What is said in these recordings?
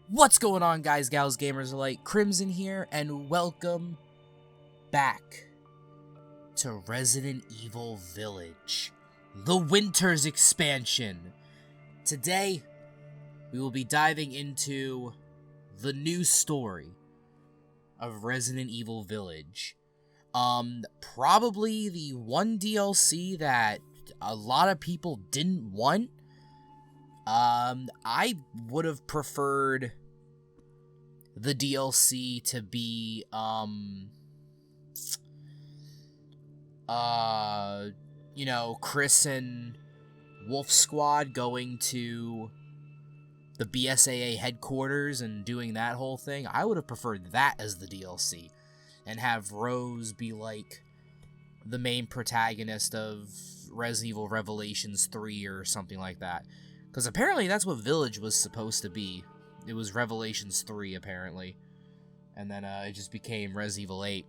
What's going on, guys, gals, gamers alike? Crimson here, and welcome back to Resident Evil Village, the Winters expansion. Today, we will be diving into the new story of Resident Evil Village. Probably the one DLC that a lot of people didn't want. I would have preferred the DLC to be, Chris and Wolf Squad going to the BSAA headquarters and doing that whole thing. I would have preferred that as the DLC, and have Rose be, like, the main protagonist of Resident Evil Revelations 3 or something like that. Because apparently that's what Village was supposed to be. It was Revelations 3, apparently. And then it just became Resident Evil 8.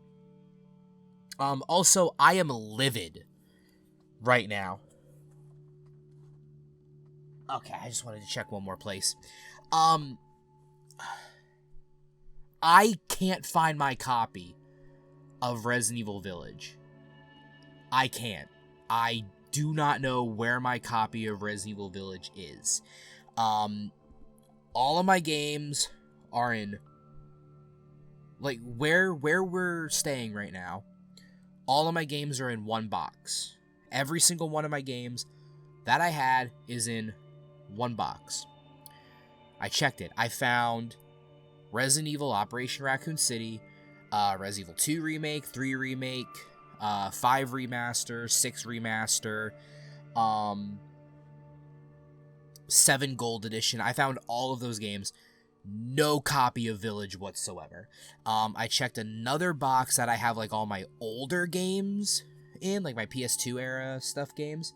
Also, I am livid right now. Okay, I just wanted to check one more place. I can't find my copy of Resident Evil Village. I can't. I do not know where my copy of Resident Evil Village is. All of my games are in, like, where we're staying right now, all of my games are in one box. Every single one of my games that I had is in one box. I checked it. I found Resident Evil Operation Raccoon City, Resident Evil 2 Remake, 3 Remake, 5 Remaster, 6 Remaster, 7 Gold Edition. I found all of those games. No copy of Village whatsoever. I checked another box that I have, like, all my older games in, like my PS2 era stuff games.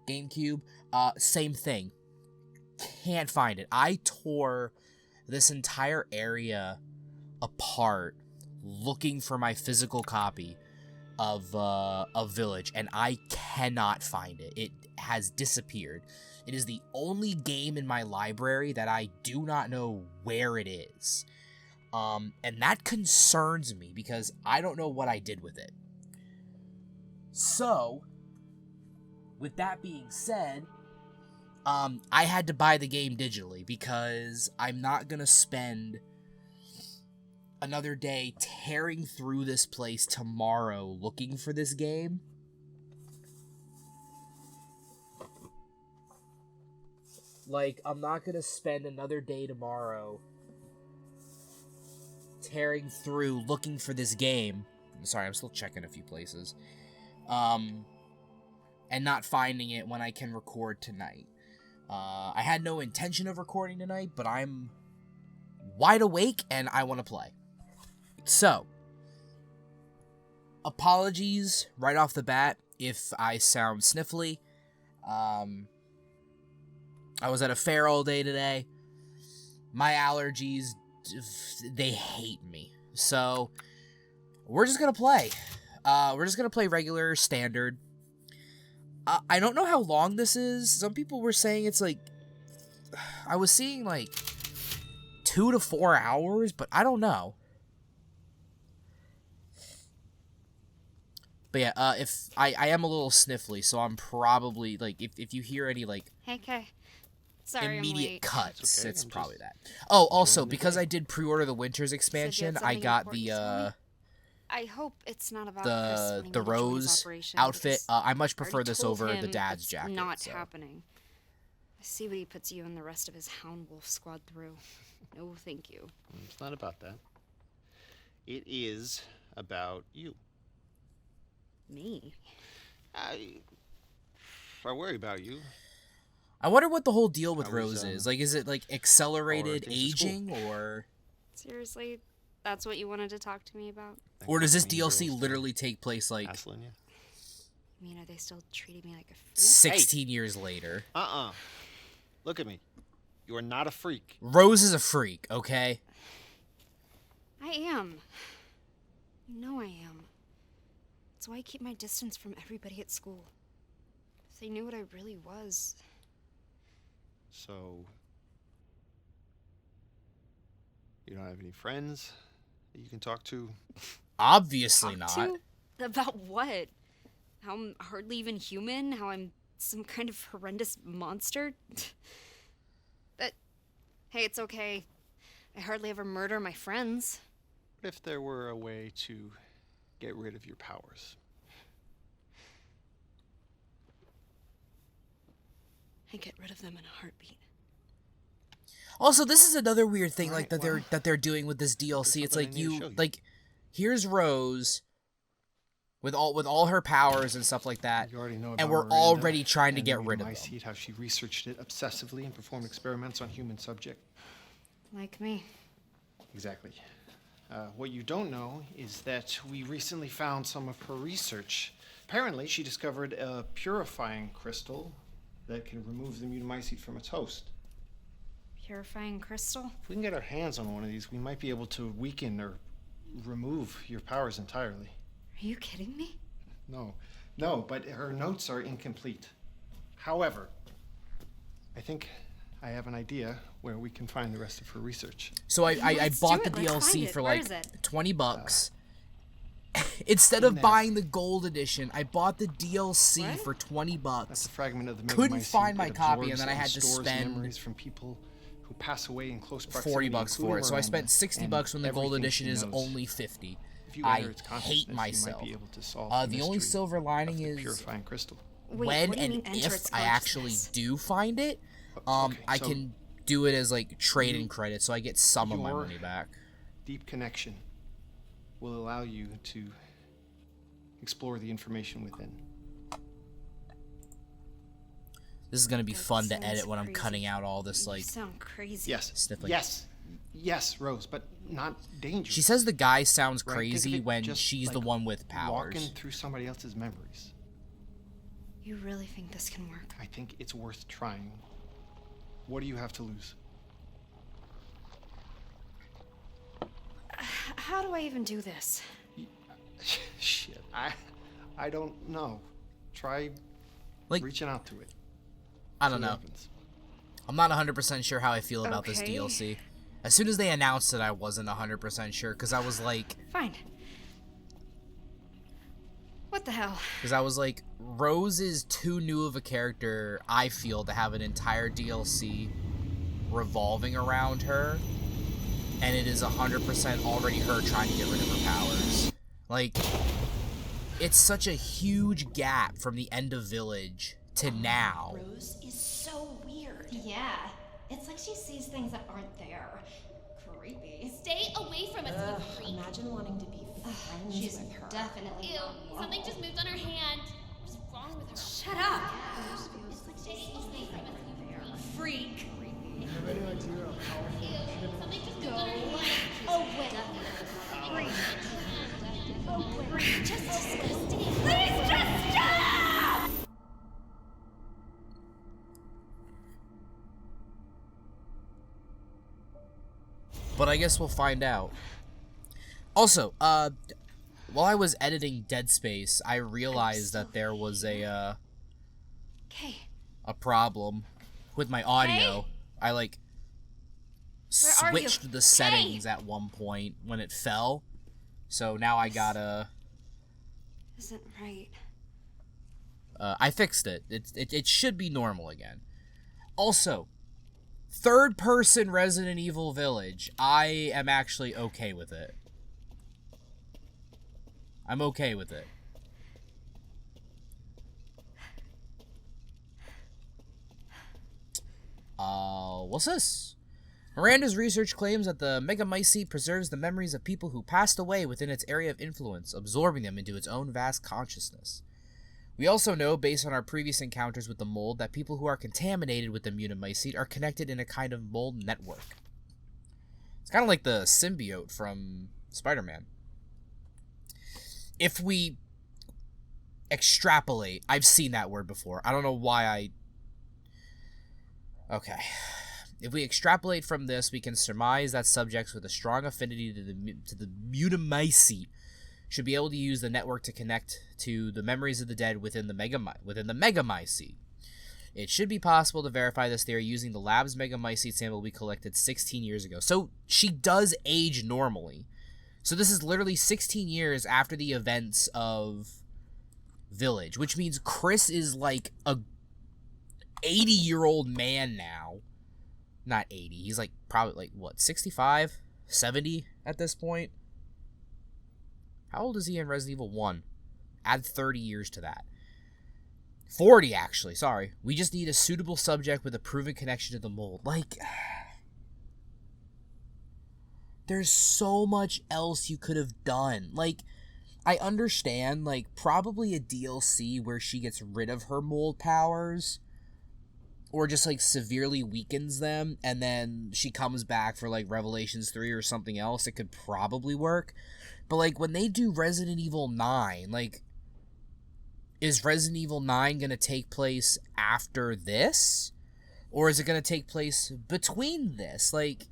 GameCube. Same thing. Can't find it. I tore this entire area apart looking for my physical copy of Village, and I cannot find it. It has disappeared. It is the only game in my library that I do not know where it is. And that concerns me because I don't know what I did with it. So, with that being said, I had to buy the game digitally because I'm not gonna spend another day tearing through this place tomorrow looking for this game. Like, I'm not gonna spend another day tomorrow tearing through looking for this game. Sorry, I'm still checking a few places. And not finding it when I can record tonight. I had no intention of recording tonight, but I'm wide awake and I want to play. So, apologies right off the bat if I sound sniffly. I was at a fair all day today. My allergies, they hate me. So, we're just gonna play. We're just gonna play regular, standard. I don't know how long this is. Some people were saying it's like, I was seeing like 2 to 4 hours, but I don't know. But yeah, if I am a little sniffly, so I'm probably, like, if you hear any, like, hey, Kay. Sorry, immediate cuts, okay. it's probably that. Oh, also, because I did pre-order the Winters expansion, I got the, I hope it's not about Chris the Rose outfit. I much prefer this over the dad's jacket. Not happening. I see what he puts you and the rest of his Hound Wolf squad through. No, thank you. It's not about that. It is about you. Me? I worry about you. I wonder what the whole deal with Rose is. Like, is it, like, accelerated aging, or... Seriously? That's what you wanted to talk to me about? Or does this DLC literally take place, like... Hassling you? I mean, are they still treating me like a freak? 16 years later. Look at me. You are not a freak. Rose is a freak, okay? I am. You know I am. That's why I keep my distance from everybody at school. If they knew what I really was... So, You don't have any friends that you can talk to? Obviously Talk not. to? About what? How I'm hardly even human? How I'm some kind of horrendous monster? But, hey, it's okay. I hardly ever murder my friends. What if there were a way to get rid of your powers? I get rid of them in a heartbeat. Also, this is another weird thing, Alright, like that they're doing with this DLC. It's something I like need to show you. like, here's Rose with all her powers and stuff like that, You already know and about we're Miranda already trying to and get the rid of them. Mutamycete, how she researched it obsessively and performed experiments on human subject. Like me. Exactly. What you don't know is that we recently found some of her research. Apparently, she discovered a purifying crystal that can remove the Mutamycete from its host. Purifying crystal? If we can get our hands on one of these, we might be able to weaken or remove your powers entirely. Are you kidding me? No, but her notes are incomplete. However, I think I have an idea where we can find the rest of her research. So I Let's bought do the it. Let's DLC find it. for Where like is it? $20. Instead in of there. buying the gold edition, I bought the DLC What? for $20. That's a fragment of the Couldn't Megamycete find my that copy, and absorbs then I had to stores spend memories from people who pass away in close proximity. $40 for including it. So I Miranda, spent $60 when the and gold everything edition she is knows. only $50. If you I enter its hate consciousness, you myself. might be able to solve The only mystery silver lining of the is purifying crystal. Wait, when what do you and mean enter if its I actually consciousness? do find it, Okay, I so can do it as like trading credit, so I get some of my your- money back. Deep connection will allow you to explore the information within. This is gonna be That fun to sounds edit when I'm crazy. cutting out all this You like. sound crazy. Yes. Sniffling. Yes, Rose, but not dangerous. She says the guy sounds Right, think of crazy it when just she's the like one with powers. Walking through somebody else's memories. You really think this can work? I think it's worth trying. What do you have to lose? How do I even do this? Shit, I don't know. Try Like, reaching out to it. I See don't what know. happens. I'm not 100% sure how I feel about this Okay. DLC. As soon as they announced it, I wasn't 100% sure, because I was like, Fine. What the hell? Rose is too new of a character, I feel, to have an entire DLC revolving around her, and it is 100% already her trying to get rid of her powers. Like, it's such a huge gap from the end of Village to now. Rose is so weird. Yeah, it's like she sees things that aren't there. Creepy. Stay away from us, you freak. Imagine wanting to be friends She's with her. definitely Ew, not normal. something just moved on her hand. What's wrong with her? Shut up! It's like stay away from us, you Freak! Ew, something just moved on her hand. Oh, wait. Just disgusting. Please just stop! But I guess we'll find out. Also, while I was editing Dead Space, I realized that there was a Okay. problem with my audio. Hey? I like Where are you? switched the settings at one point when it fell. So now I gotta Isn't right. I fixed it. It should be normal again. Also, third person Resident Evil Village. I am actually okay with it. I'm okay with it. What's this? Miranda's research claims that the Megamycete preserves the memories of people who passed away within its area of influence, absorbing them into its own vast consciousness. We also know, based on our previous encounters with the mold, that people who are contaminated with the Mutamycete are connected in a kind of mold network. It's kind of like the symbiote from Spider-Man. If we extrapolate, I've seen that word before. I don't know why Okay. If we extrapolate from this, we can surmise that subjects with a strong affinity to the Mutamycete should be able to use the network to connect to the memories of the dead within the Megamycete. It should be possible to verify this theory using the lab's Mutamycete sample we collected 16 years ago. So she does age normally. So this is literally 16 years after the events of Village, which means Chris is like a 80-year-old man now. Not 80. He's like probably like what, 65, 70 at this point. How old is he in Resident Evil 1? Add 30 years to that. 40 actually, sorry. We just need a suitable subject with a proven connection to the mold. Like, there's so much else you could have done. Like, I understand, like, probably a DLC where she gets rid of her mold powers, or just, like, severely weakens them, and then she comes back for, like, Revelations 3 or something else. It could probably work. But, like, when they do Resident Evil 9, like, is Resident Evil 9 going to take place after this? Or is it going to take place between this? Like,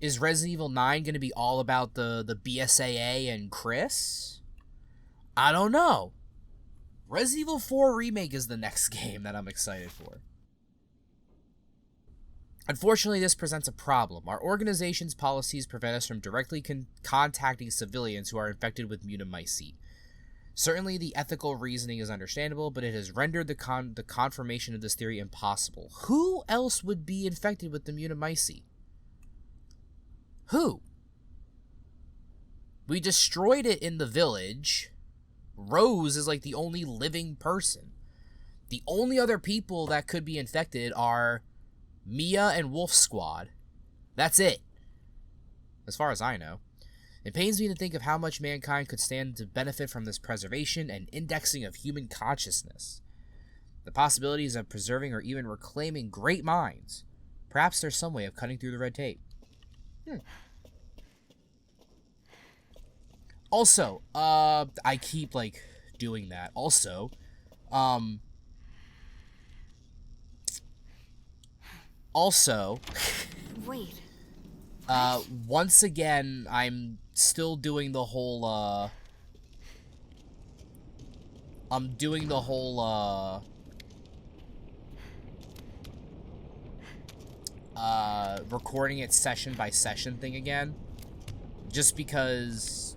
is Resident Evil 9 going to be all about the BSAA and Chris? I don't know. Resident Evil 4 Remake is the next game that I'm excited for. Unfortunately, this presents a problem. Our organization's policies prevent us from directly contacting civilians who are infected with Mutamycete. Certainly, the ethical reasoning is understandable, but it has rendered the confirmation of this theory impossible. Who else would be infected with the Mutamycete? Who? We destroyed it in the village. Rose is like the only living person. The only other people that could be infected are Mia and Wolf Squad. That's it. As far as I know. It pains me to think of how much mankind could stand to benefit from this preservation and indexing of human consciousness. The possibilities of preserving or even reclaiming great minds. Perhaps there's some way of cutting through the red tape. Also, I keep, like, doing that. Also, Wait. Once again, I'm still doing the whole, recording it session by session thing again. Just because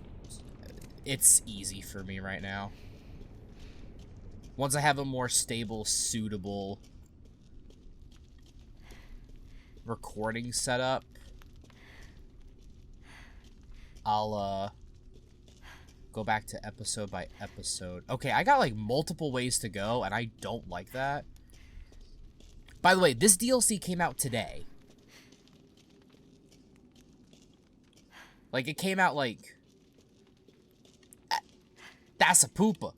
it's easy for me right now. Once I have a more stable, suitable recording setup, I'll go back to episode by episode. Okay, I got like multiple ways to go, and I don't like that. By the way, this DLC came out today. Like, it came out like... That's a poopa.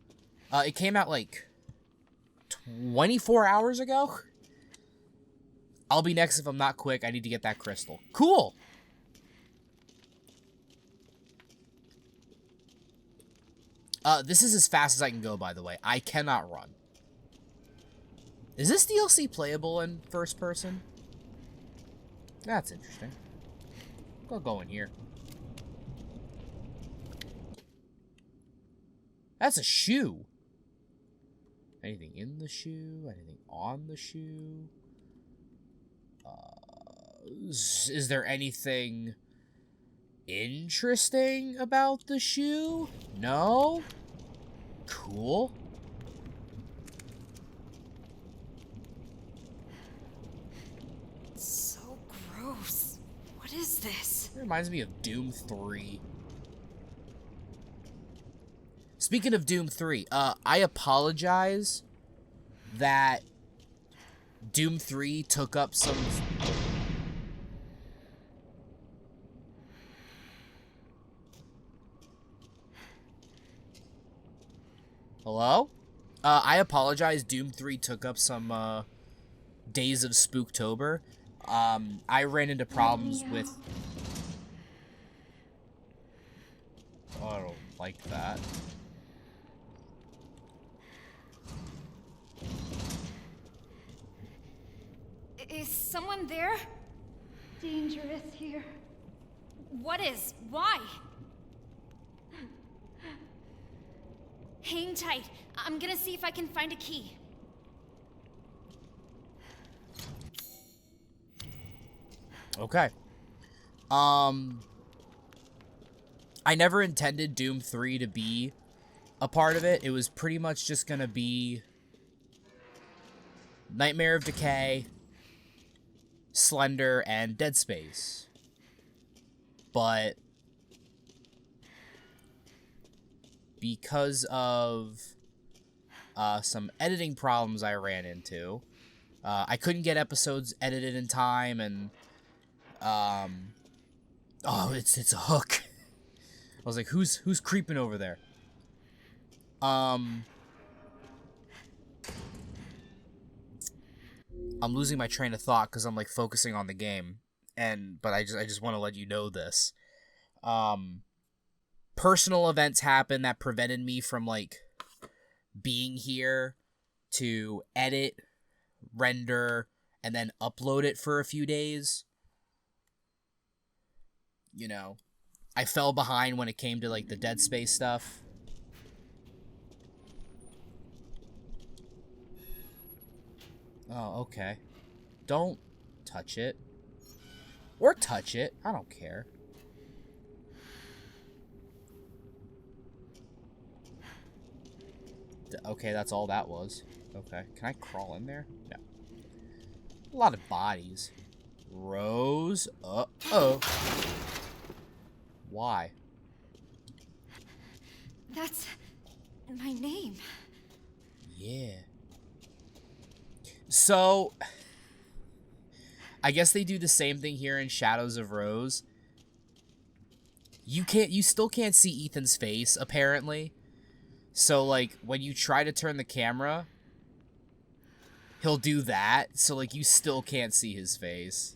It came out like 24 hours ago. I'll be next if I'm not quick. I need to get that crystal. Cool. This is as fast as I can go, by the way. I cannot run. Is this DLC playable in first person? That's interesting. I'll go in here. That's a shoe. Anything in the shoe? Anything on the shoe? Is there anything interesting about the shoe? No? Cool. So gross. What is this? It reminds me of Doom 3. Speaking of Doom 3, I apologize that Doom 3 took up some... Hello? I apologize, Doom 3 took up some, days of Spooktober. I ran into problems with... Oh, I don't like that. Is someone there? Dangerous here. What is? Why? Hang tight. I'm gonna see if I can find a key. Okay. I never intended Doom 3 to be a part of it. It was pretty much just gonna be Nightmare of Decay, Slender, and Dead Space. But because of some editing problems I ran into, I couldn't get episodes edited in time, and oh, it's a hook. I was like, who's creeping over there? I'm losing my train of thought because I'm like focusing on the game, but I just want to let you know this. Personal events happened that prevented me from like being here to edit, render, and then upload it for a few days. You know, I fell behind when it came to like the Dead Space stuff. Oh, okay. Don't touch it. Or touch it. I don't care. Okay, that's all that was. Okay. Can I crawl in there? No. A lot of bodies. Rose. Uh-oh. Why? That's my name. Yeah. So, I guess they do the same thing here in Shadows of Rose. You still can't see Ethan's face, apparently. So, like, when you try to turn the camera, he'll do that. So, like, you still can't see his face.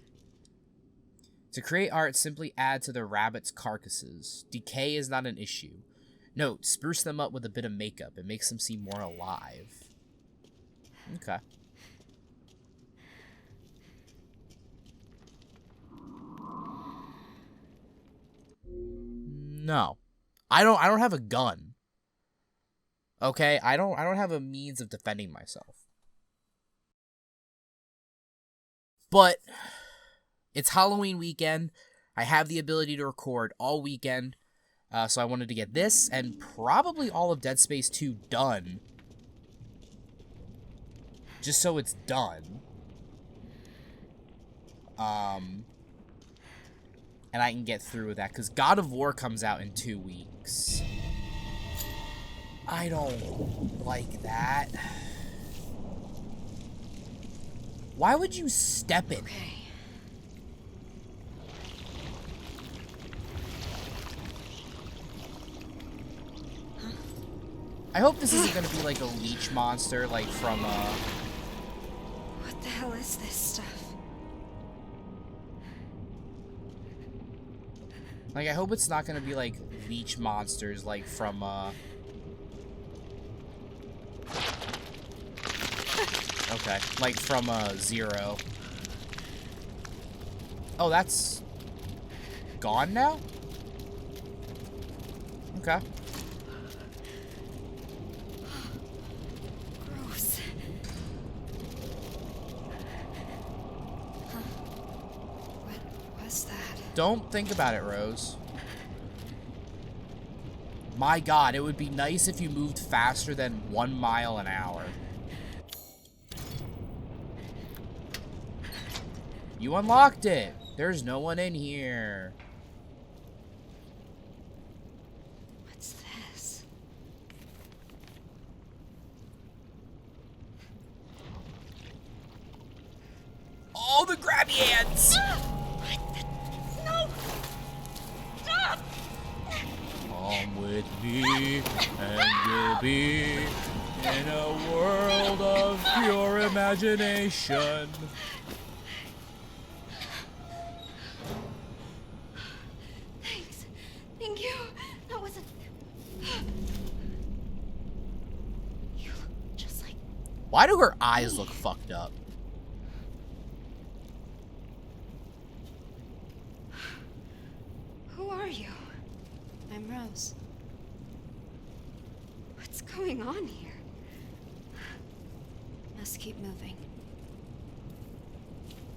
To create art, simply add to the rabbit's carcasses. Decay is not an issue. Note, spruce them up with a bit of makeup. It makes them seem more alive. Okay. No. I don't have a gun. Okay? I don't have a means of defending myself. But it's Halloween weekend. I have the ability to record all weekend. So I wanted to get this and probably all of Dead Space 2 done. Just so it's done. And I can get through with that. Because God of War comes out in 2 weeks. I don't like that. Why would you step it? Okay. I hope this isn't gonna be like a leech monster, like from, What the hell is this stuff? Like, I hope it's not gonna be like leech monsters, like from, Okay, like from, Zero. Oh, that's gone now? Okay. Gross. Huh. What was that? Don't think about it, Rose. My God, it would be nice if you moved faster than 1 mile an hour. You unlocked it. There's no one in here. What's this? Oh, the grabby hands! No! Stop! Come with me, and you'll be in a world of pure imagination. Thanks. Thank you. That wasn't... You look just like... Why do her eyes look fucked up? Who are you? I'm Rose. What's going on here? Must keep moving.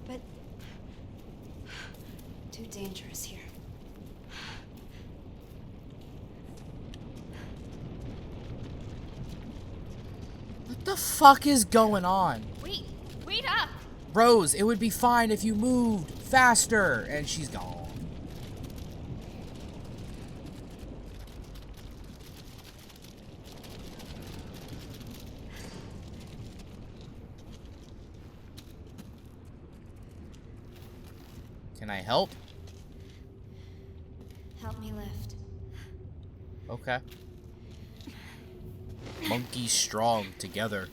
But too dangerous here. What the fuck is going on? Wait up! Rose, it would be fine if you moved faster. And she's gone. Can I help? Help me lift. Okay. Monkeys strong together.